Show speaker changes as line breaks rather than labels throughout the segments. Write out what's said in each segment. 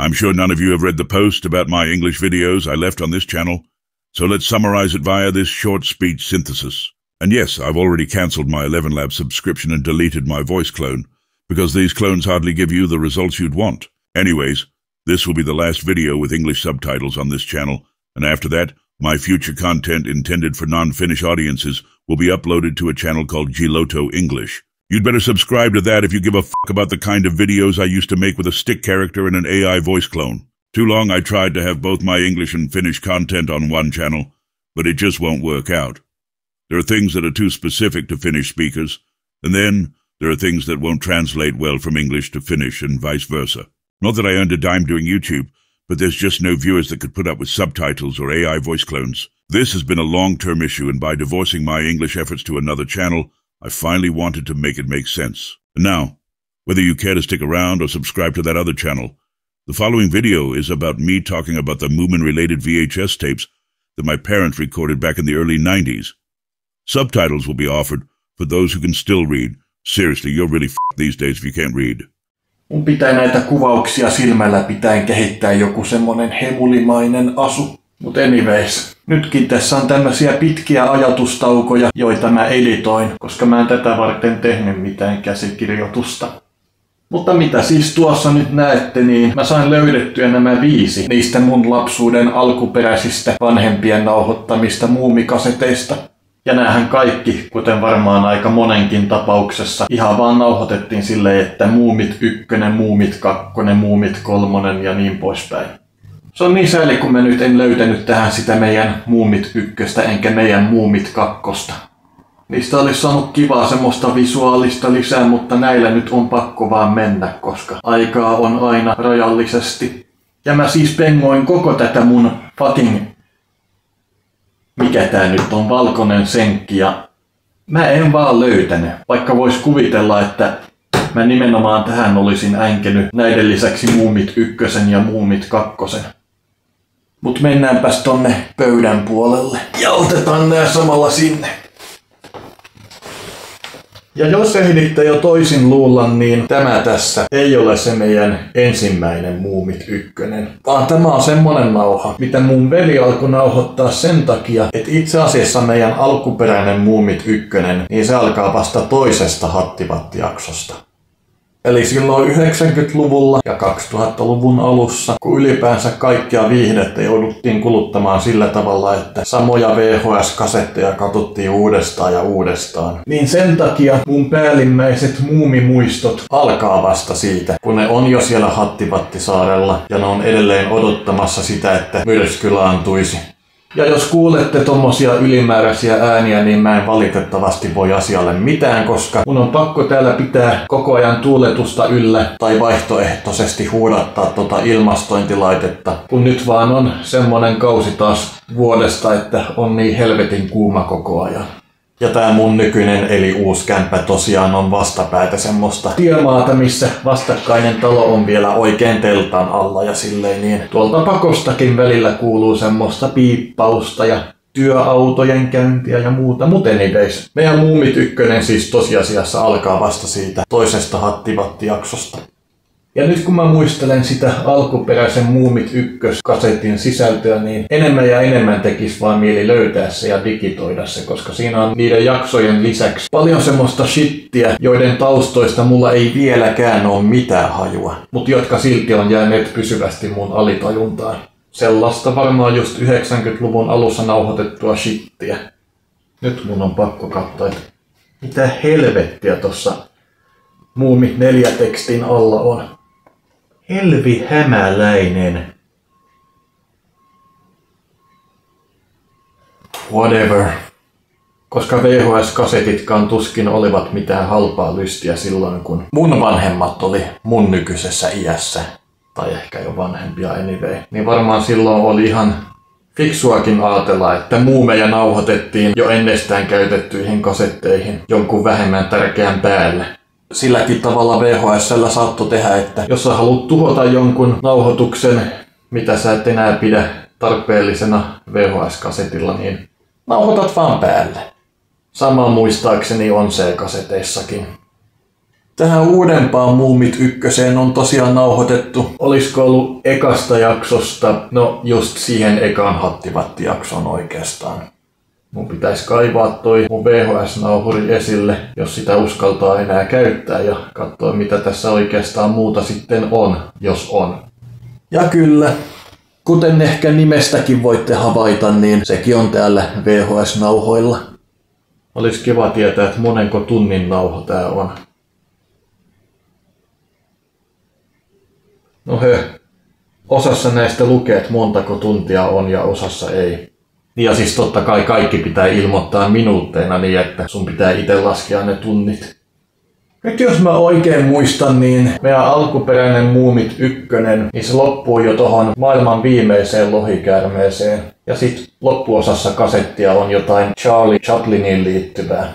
I'm sure none of you have read the post about my English videos I left on this channel, so let's summarize it via this short speech synthesis. And yes, I've already cancelled my ElevenLabs subscription and deleted my voice clone, because these clones hardly give you the results you'd want. Anyways, this will be the last video with English subtitles on this channel, and after that, my future content intended for non-Finnish audiences will be uploaded to a channel called Giloto English. You'd better subscribe to that if you give a fuck about the kind of videos I used to make with a stick character and an AI voice clone. Too long I tried to have both my English and Finnish content on one channel, but it just won't work out. There are things that are too specific to Finnish speakers, and then there are things that won't translate well from English to Finnish and vice versa. Not that I earned a dime doing YouTube, but there's just no viewers that could put up with subtitles or AI voice clones. This has been a long-term issue, and by divorcing my English efforts to another channel, I finally wanted to make it make sense. And now, whether you care to stick around or subscribe to that other channel, the following video is about me talking about the Moomin-related VHS tapes that my parents recorded back in the early 90s. Subtitles will be offered for those who can still read. Seriously, you're really f***ed these days if you can't read.
Mun pitää näitä kuvauksia silmällä pitäen kehittää joku semmonen hemulimainen asu. Mut anyways, nytkin tässä on tämmösiä pitkiä ajatustaukoja, joita mä editoin, koska mä en tätä varten tehnyt mitään käsikirjoitusta. Mutta mitä siis tuossa nyt näette, niin mä sain löydettyä nämä 5 niistä mun lapsuuden alkuperäisistä vanhempien nauhoittamista muumikaseteista. Ja näähän kaikki, kuten varmaan aika monenkin tapauksessa, ihan vaan nauhoitettiin silleen, että Muumit 1, Muumit 2, Muumit 3 ja niin poispäin. Se on niin sääli, kun mä nyt en löytänyt tähän sitä meidän Muumit 1 enkä meidän Muumit 2. Niistä olisi saanut kivaa semmoista visuaalista lisää, mutta näillä nyt on pakko vaan mennä, koska aikaa on aina rajallisesti. Ja mä siis pengoin koko tätä mun fucking... Mikä tää nyt on, valkoinen senkki, ja mä en vaan löytänyt. Vaikka vois kuvitella, että mä nimenomaan tähän olisin änkenyt näiden lisäksi Muumit 1 ja Muumit 2. Mut mennäänpäs tonne pöydän puolelle ja otetaan nää samalla sinne. Ja jos ehditte jo toisin luulla, niin tämä tässä ei ole se meidän ensimmäinen Muumit 1, vaan tämä on semmonen nauha, mitä mun veli alkoi nauhoittaa sen takia, että itse asiassa meidän alkuperäinen Muumit 1, niin se alkaa vasta toisesta Hattivatti-jaksosta. Eli silloin 90-luvulla ja 2000-luvun alussa, kun ylipäänsä kaikkia viihdettä jouduttiin kuluttamaan sillä tavalla, että samoja VHS-kasetteja katsottiin uudestaan ja uudestaan, niin sen takia mun päällimmäiset muumimuistot alkaa vasta siitä, kun ne on jo siellä Hattivattisaarella ja ne on edelleen odottamassa sitä, että myrsky laantuisi. Ja jos kuulette tommosia ylimääräisiä ääniä, niin mä en valitettavasti voi asialle mitään, koska mun on pakko täällä pitää koko ajan tuuletusta yllä tai vaihtoehtoisesti huudattaa tota ilmastointilaitetta, kun nyt vaan on semmonen kausi taas vuodesta, että on niin helvetin kuuma koko ajan. Ja tää mun nykyinen eli uusi kämppä tosiaan on vastapäätä semmoista tiemaata, missä vastakkainen talo on vielä oikein teltan alla ja silleen niin. Tuolta pakostakin välillä kuuluu semmoista piippausta ja työautojen käyntiä ja muuta. Mut anyways, meidän Muumit 1 siis tosiasiassa alkaa vasta siitä toisesta Hattivatti-jaksosta. Ja nyt kun mä muistelen sitä alkuperäisen Muumit 1-kasetin sisältöä, niin enemmän ja enemmän tekis vaan mieli löytää se ja digitoida se, koska siinä on niiden jaksojen lisäksi paljon semmoista shittiä, joiden taustoista mulla ei vieläkään ole mitään hajua, mutta jotka silti on jääneet pysyvästi mun alitajuntaan. Sellaista varmaan just 90-luvun alussa nauhoitettua shittiä. Nyt mun on pakko katsoa, että mitä helvettiä tossa Muumit 4 tekstin alla on. Helvi hämäläinen. Whatever. Koska VHS-kasetitkaan tuskin olivat mitään halpaa lystiä silloin, kun mun vanhemmat oli mun nykyisessä iässä. Tai ehkä jo vanhempia anyway. Niin varmaan silloin oli ihan fiksuakin ajatella, että muumeja nauhoitettiin jo ennestään käytettyihin kasetteihin jonkun vähemmän tärkeän päälle. Silläkin tavalla VHS:llä saattoi tehdä, että jos sä haluat tuhota jonkun nauhoituksen, mitä sä et enää pidä tarpeellisena VHS-kasetilla, niin nauhoitat vaan päälle. Sama muistaakseni on C-kaseteissakin. Tähän uudempaan Muumit ykköseen on tosiaan nauhoitettu, olisiko ollut ekasta jaksosta, no just siihen ekaan Hattivatti-jaksoon oikeastaan. Mun pitäisi kaivaa toi mun VHS-nauhuri esille, jos sitä uskaltaa enää käyttää ja katsoa mitä tässä oikeastaan muuta sitten on, jos on. Ja kyllä, kuten ehkä nimestäkin voitte havaita, niin sekin on täällä VHS-nauhoilla. Olisi kiva tietää, että monenko tunnin nauho tää on. No osassa näistä lukee, että montako tuntia on ja osassa ei. Ja siis totta kai kaikki pitää ilmoittaa minuutteina niin, että sun pitää itse laskea ne tunnit. Nyt jos mä oikein muistan, niin meidän alkuperäinen Muumit 1, niin se loppuu jo tohon maailman viimeiseen lohikäärmeeseen. Ja sit loppuosassa kasettia on jotain Charlie Chapliniin liittyvää.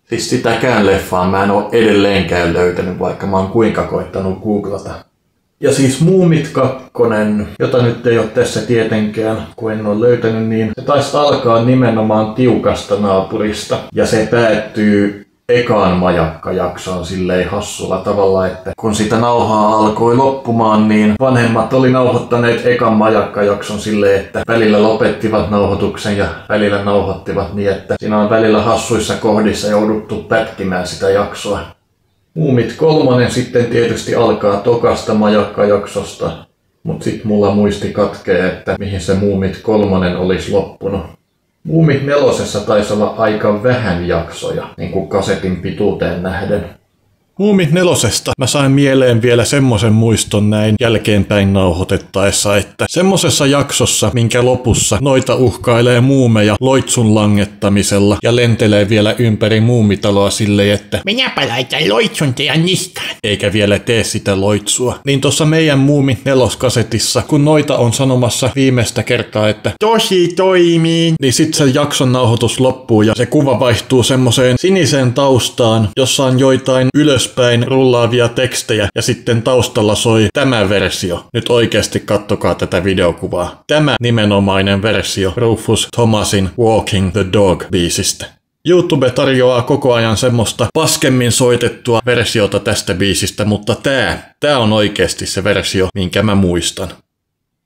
Siis sitäkään leffaa mä en oo edelleenkään löytänyt, vaikka mä oon kuinka koittanut googlata. Ja siis Muumit 2, jota nyt ei ole tässä tietenkään, kun en ole löytänyt, niin se taisi alkaa nimenomaan tiukasta naapurista. Ja se päättyy ekaan majakkajaksoon silleen hassulla tavalla, että kun sitä nauhaa alkoi loppumaan, niin vanhemmat oli nauhoittaneet ekan majakkajakson silleen, että välillä lopettivat nauhoituksen ja välillä nauhoittivat niin, että siinä on välillä hassuissa kohdissa jouduttu pätkimään sitä jaksoa. Muumit 3 sitten tietysti alkaa tokasta majakkajaksosta, mutta sit mulla muisti katkee, että mihin se Muumit 3 olisi loppunut. Muumit 4 taisi olla aika vähän jaksoja, niin kuin kasetin pituuteen nähden.
Muumit 4 mä sain mieleen vielä semmosen muiston näin jälkeenpäin nauhoitettaessa, että semmosessa jaksossa, minkä lopussa noita uhkailee muumeja loitsun langettamisella ja lentelee vielä ympäri muumitaloa silleen, että minäpä laitan loitsun teidän niskaan, eikä vielä tee sitä loitsua. Niin tossa meidän Muumit 4-kasetissa, kun noita on sanomassa viimeistä kertaa, että tosi toimii, niin sit se jakson nauhoitus loppuu ja se kuva vaihtuu semmoseen siniseen taustaan, jossa on joitain ylöspäin rullaavia tekstejä ja sitten taustalla soi tämä versio. Nyt oikeasti kattokaa tätä videokuvaa. Tämä nimenomainen versio Rufus Thomasin Walking the Dog-biisistä. YouTube tarjoaa koko ajan semmoista paskemmin soitettua versiota tästä biisistä, mutta tää on oikeasti se versio, minkä mä muistan.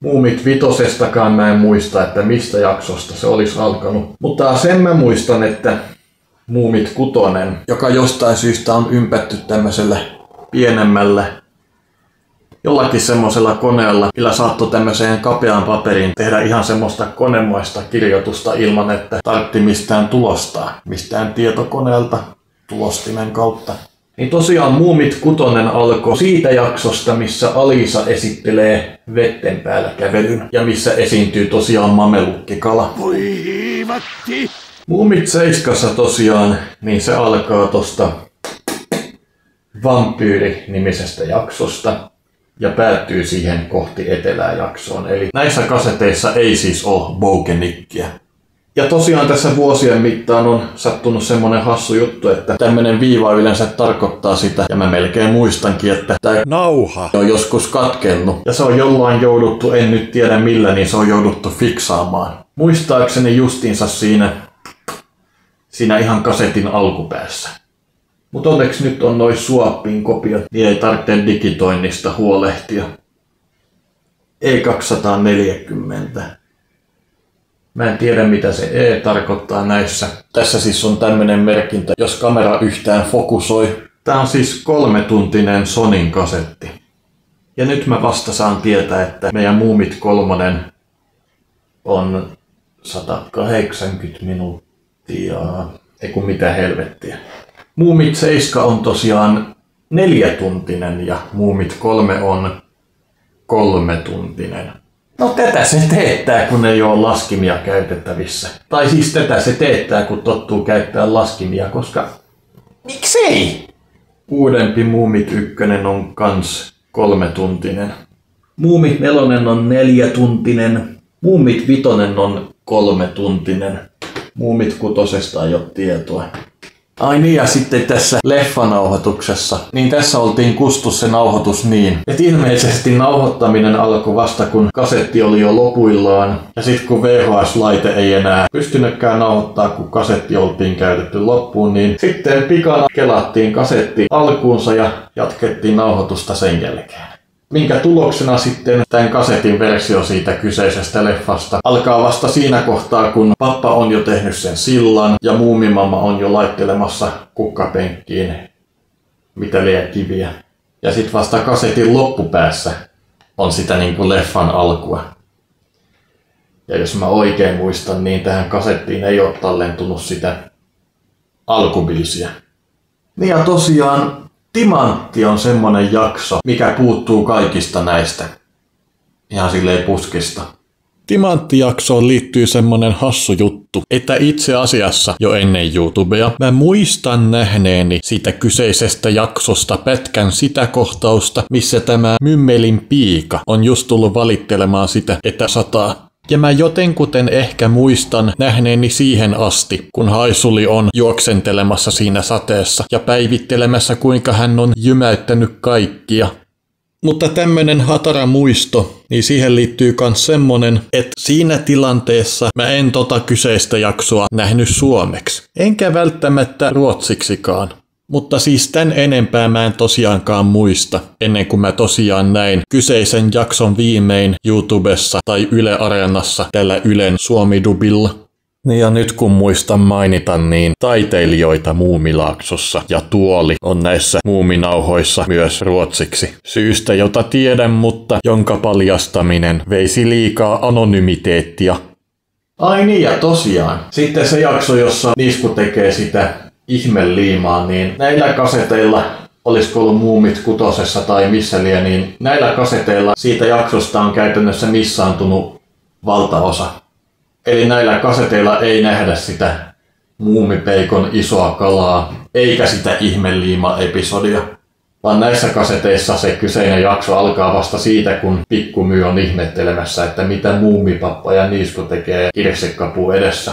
Muumit 5:stakaan mä en muista, että mistä jaksosta se olisi alkanut. Mutta sen mä muistan, että Muumit 6, joka jostain syystä on ympätty tämmöisellä pienemmällä, jollakin semmosella koneella, millä saattoi tämmöiseen kapeaan paperiin tehdä ihan semmoista konemaista kirjoitusta ilman, että tartti mistään tulostaa, mistään tietokoneelta tulostimen kautta. Niin tosiaan Muumit 6 alkoi siitä jaksosta, missä Alisa esittelee vetten päällä kävelyn ja missä esiintyy tosiaan mamelukkikala. Muumit 7 tosiaan, niin se alkaa tosta Vampyyri-nimisestä jaksosta ja päättyy siihen kohti etelää jaksoon. Eli näissä kaseteissa ei siis ole Boukenikkiä. Ja tosiaan tässä vuosien mittaan on sattunut semmonen hassu juttu, että tämmönen viiva yleensä tarkoittaa sitä, ja mä melkein muistankin, että tää
nauha
on joskus katkennut. Ja se on jollain jouduttu, en nyt tiedä millä, niin se on jouduttu fiksaamaan. Muistaakseni justiinsa siinä ihan kasetin alkupäässä. Mutta onneksi nyt on noin suoppin kopiot, niin ei tarvitse digitoinnista huolehtia. E240. Mä en tiedä mitä se E tarkoittaa näissä. Tässä siis on tämmönen merkintä, jos kamera yhtään fokusoi. Tää on siis 3-tuntinen Sonin kasetti. Ja nyt mä vasta saan tietää, että meidän Muumit 3 on 180 minuuttia. Ei kun mitä helvettiä. Muumit 7 on tosiaan 4-tuntinen ja Muumit 3 on 3-tuntinen. No tätä se teettää, kun ei ole laskimia käytettävissä. Tai siis tätä se teettää, kun tottuu käyttää laskimia, koska miksei? Uudempi Muumit 1 on kans 3-tuntinen. Muumit 4 on 4-tuntinen. Muumit 5 on 3-tuntinen. Muumit 6 ei ole tietoa. Ai niin, ja sitten tässä leffanauhoituksessa, niin tässä oltiin kustu se nauhoitus niin, että ilmeisesti nauhoittaminen alkoi vasta kun kasetti oli jo lopuillaan, ja sitten kun VHS-laite ei enää pystynytkään nauhoittaa, kun kasetti oltiin käytetty loppuun, niin sitten pikana kelattiin kasetti alkuunsa ja jatkettiin nauhoitusta sen jälkeen. Minkä tuloksena sitten tämän kasetin versio siitä kyseisestä leffasta alkaa vasta siinä kohtaa, kun pappa on jo tehnyt sen sillan ja muumimamma on jo laittelemassa kukkapenkkiin miteliä kiviä. Ja sitten vasta kasetin loppupäässä on sitä niin kuin leffan alkua. Ja jos mä oikein muistan, niin tähän kasettiin ei ole tallentunut sitä alkubiisiä. Niin ja tosiaan Timantti on semmonen jakso, mikä puuttuu kaikista näistä. Ihan silleen puskista.
Timantti-jaksoon liittyy semmonen hassu juttu, että itse asiassa jo ennen YouTubea mä muistan nähneeni siitä kyseisestä jaksosta pätkän sitä kohtausta, missä tämä Mymmelin piika on just tullut valittelemaan sitä, että sataa. Ja mä jotenkuten ehkä muistan nähneeni siihen asti, kun Haisuli on juoksentelemassa siinä sateessa ja päivittelemässä kuinka hän on jymäyttänyt kaikkia. Mutta tämmönen hatara muisto, niin siihen liittyy kans semmonen, että siinä tilanteessa mä en kyseistä jaksoa nähnyt suomeksi. Enkä välttämättä ruotsiksikaan. Mutta siis tän enempää mä en tosiaankaan muista, ennen kuin mä tosiaan näin kyseisen jakson viimein YouTubessa tai Yle Areenassa tällä Ylen Suomi-dubilla. Ja nyt kun muistan mainita, niin taiteilijoita Muumilaaksossa ja Tuoli on näissä muuminauhoissa myös ruotsiksi. Syystä, jota tiedän, mutta jonka paljastaminen veisi liikaa anonymiteettia.
Ai niin, ja tosiaan. Sitten se jakso, jossa Nisku tekee sitä ihmeliimaa, niin näillä kaseteilla, olisiko ollut Muumit 6 tai missä liian, niin näillä kaseteilla siitä jaksosta on käytännössä missaantunut valtaosa. Eli näillä kaseteilla ei nähdä sitä Muumipeikon isoa kalaa, eikä sitä ihmeliima-episodia. Vaan näissä kaseteissa se kyseinen jakso alkaa vasta siitä, kun Pikkumyy on ihmettelemässä, että mitä Muumipappa ja Niisku tekee kirssikapuun edessä.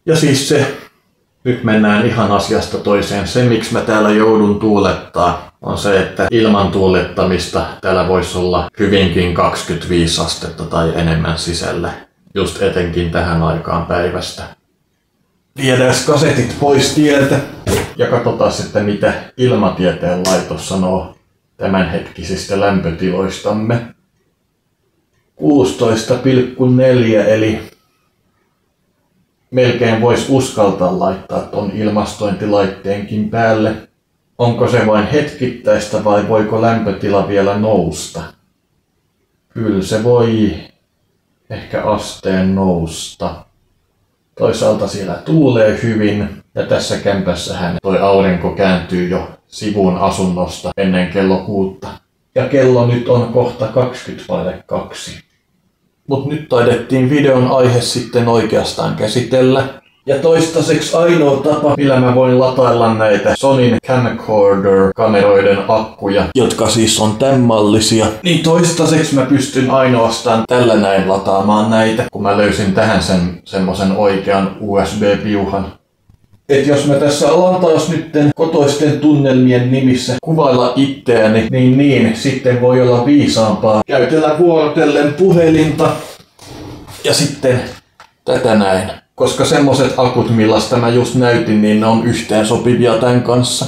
Ja siis se, nyt mennään ihan asiasta toiseen. Se, miksi mä täällä joudun tuulettaa, on se, että ilman tuulettamista täällä voisi olla hyvinkin 25 astetta tai enemmän sisällä. Just etenkin tähän aikaan päivästä. Viedään kasetit pois tieltä ja katsotaan sitten, mitä Ilmatieteen laitos sanoo tämänhetkisistä lämpötiloistamme. 16,4 eli melkein voisi uskaltaa laittaa ton ilmastointilaitteenkin päälle. Onko se vain hetkittäistä vai voiko lämpötila vielä nousta? Kyllä se voi ehkä asteen nousta. Toisaalta siellä tuulee hyvin ja tässä kämpässähän toi aurinko kääntyy jo sivuun asunnosta ennen kello 6. Ja kello nyt on kohta 20:02. Mut nyt taidettiin videon aihe sitten oikeastaan käsitellä. Ja toistaiseksi ainoa tapa, millä mä voin latailla näitä Sonyn camcorder-kameroiden akkuja, jotka siis on tämän mallisia, niin toistaiseksi mä pystyn ainoastaan tällä näin lataamaan näitä, kun mä löysin tähän semmosen oikean USB-piuhan. Et jos mä tässä alan taas nytten kotoisten tunnelmien nimissä kuvailla itseäni, niin sitten voi olla viisaampaa käytellä vuorotellen puhelinta ja sitten tätä näin. Koska semmoset akut, millaista mä just näytin, niin ne on yhteen sopivia tän kanssa.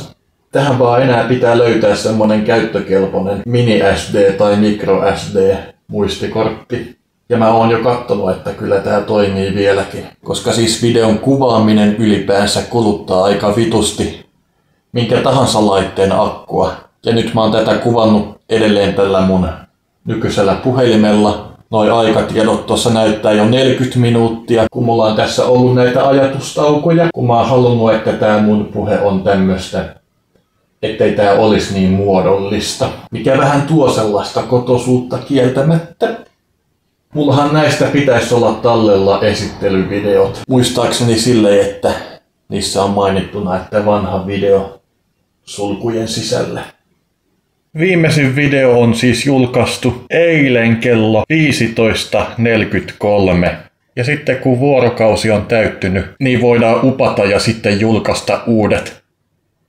Tähän vaan enää pitää löytää semmonen käyttökelpoinen mini SD tai micro SD muistikortti. Ja mä oon jo kattonut, että kyllä tää toimii vieläkin. Koska siis videon kuvaaminen ylipäänsä kuluttaa aika vitusti minkä tahansa laitteen akkua. Ja nyt mä oon tätä kuvannut edelleen tällä mun nykyisellä puhelimella. Noi aikatiedot tuossa näyttää jo 40 minuuttia, kun mulla on tässä ollut näitä ajatustaukoja. Kun mä oon halunnut, että tää mun puhe on tämmöstä, ettei tää olisi niin muodollista. Mikä vähän tuo sellaista kotosuutta kieltämättä. Mullahan näistä pitäisi olla tallella esittelyvideot. Muistaakseni silleen, että niissä on mainittuna, että vanha video sulkujen sisällä. Viimeisin video on siis julkaistu eilen kello 15.43
Ja sitten kun vuorokausi on täyttynyt, niin voidaan upata ja sitten julkaista uudet.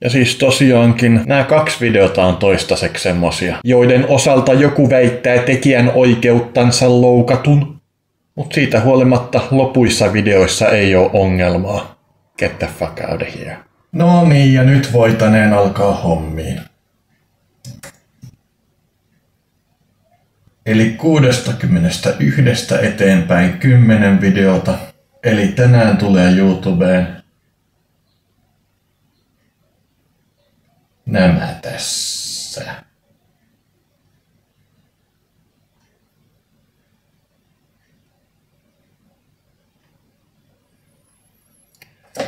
Ja siis tosiaankin nämä 2 videota on toistaiseksi semmosia, joiden osalta joku väittää tekijän oikeuttansa loukatun. Mut siitä huolimatta lopuissa videoissa ei oo ongelmaa. Get the fuck out of here.
No niin, ja nyt voitaneen alkaa hommiin. Eli 61 eteenpäin 10 videota. Eli tänään tulee YouTubeen nämä tässä.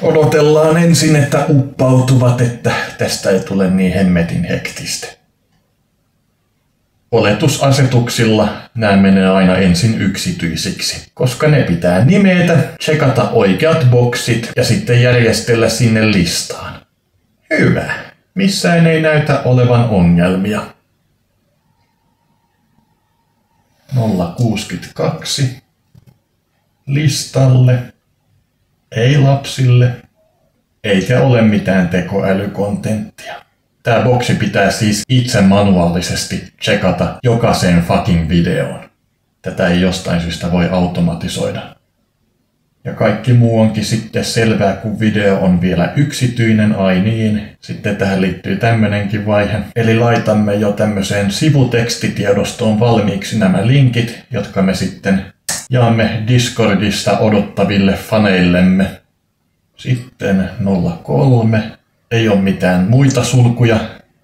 Odotellaan ensin, että uppautuvat, että tästä ei tule niin hemmetin hektistä. Oletusasetuksilla nämä menee aina ensin yksityisiksi, koska ne pitää nimetä, tsekata oikeat boksit ja sitten järjestellä sinne listaan. Hyvä. Missään ei näytä olevan ongelmia. 062 listalle. Ei lapsille, eikä ole mitään tekoälykontenttia. Tää boksi pitää siis itse manuaalisesti tsekata jokaiseen fucking videoon. Tätä ei jostain syystä voi automatisoida. Ja kaikki muu onkin sitten selvää, kun video on vielä yksityinen, ai niin. Sitten tähän liittyy tämmönenkin vaihe. Eli laitamme jo tämmöiseen sivutekstitiedostoon valmiiksi nämä linkit, jotka me sitten jaamme Discordista odottaville faneillemme. Sitten 03. Ei ole mitään muita sulkuja,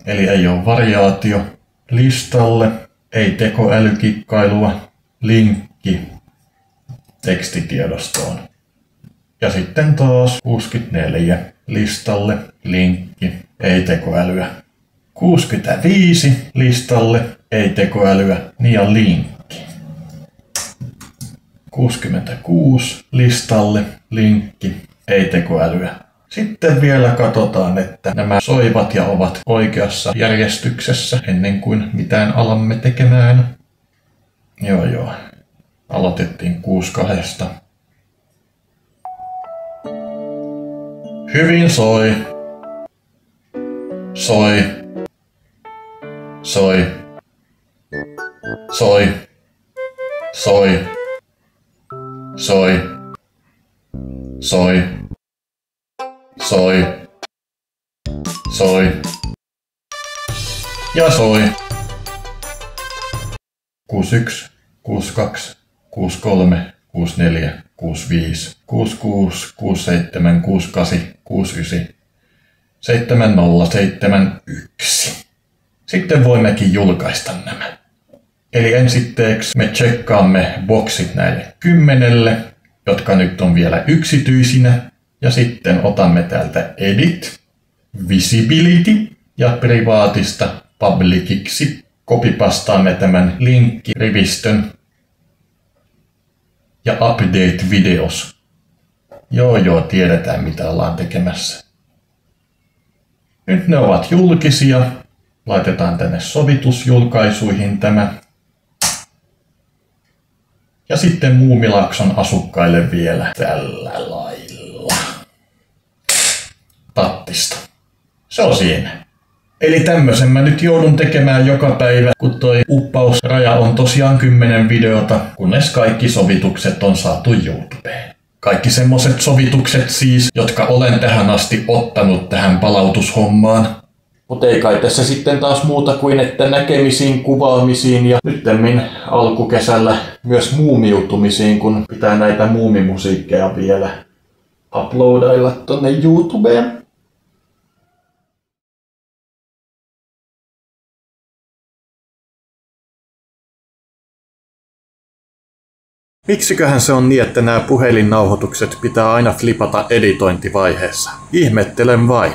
eli ei ole variaatio. Listalle. Ei tekoälykikkailua. Linkki tekstitiedostoon. Ja sitten taas 64. Listalle. Linkki. Ei tekoälyä. 65. Listalle. Ei tekoälyä. Niin ja linkki. 66 listalle, linkki, ei tekoälyä. Sitten vielä katsotaan, että nämä soivat ja ovat oikeassa järjestyksessä ennen kuin mitään alamme tekemään. Joo. Aloitettiin 62. Hyvin soi. Soi. Soi. Soi. Soi. Soi. Soi. Soi. Soi. Ja soi. 61, 62, 63, 64, 65, 66, 67, 68, 69, 70, 71. Sitten voimmekin julkaista nämä. Eli ensitteeksi me tsekkaamme boksit näille 10, jotka nyt on vielä yksityisinä. Ja sitten otamme täältä Edit, Visibility ja privaatista publiciksi. Kopipastaamme tämän linkkirivistön ja Update Videos. Joo, tiedetään mitä ollaan tekemässä. Nyt ne ovat julkisia. Laitetaan tänne sovitusjulkaisuihin tämä. Ja sitten Muumilakson asukkaille vielä tällä lailla. Tattista. Se on siinä. Eli tämmösen mä nyt joudun tekemään joka päivä, kun toi uppausraja on tosiaan 10 videota, kunnes kaikki sovitukset on saatu YouTubeen. Kaikki semmoset sovitukset siis, jotka olen tähän asti ottanut tähän palautushommaan. Mutta ei kai tässä sitten taas muuta kuin että näkemisiin, kuvaamisiin ja nyttemmin alkukesällä myös muumiutumisiin, kun pitää näitä muumimusiikkeja vielä uploadailla tonne YouTubeen.
Miksiköhän se on niin, että nämä puhelinnauhoitukset pitää aina flipata editointivaiheessa? Ihmettelen vain.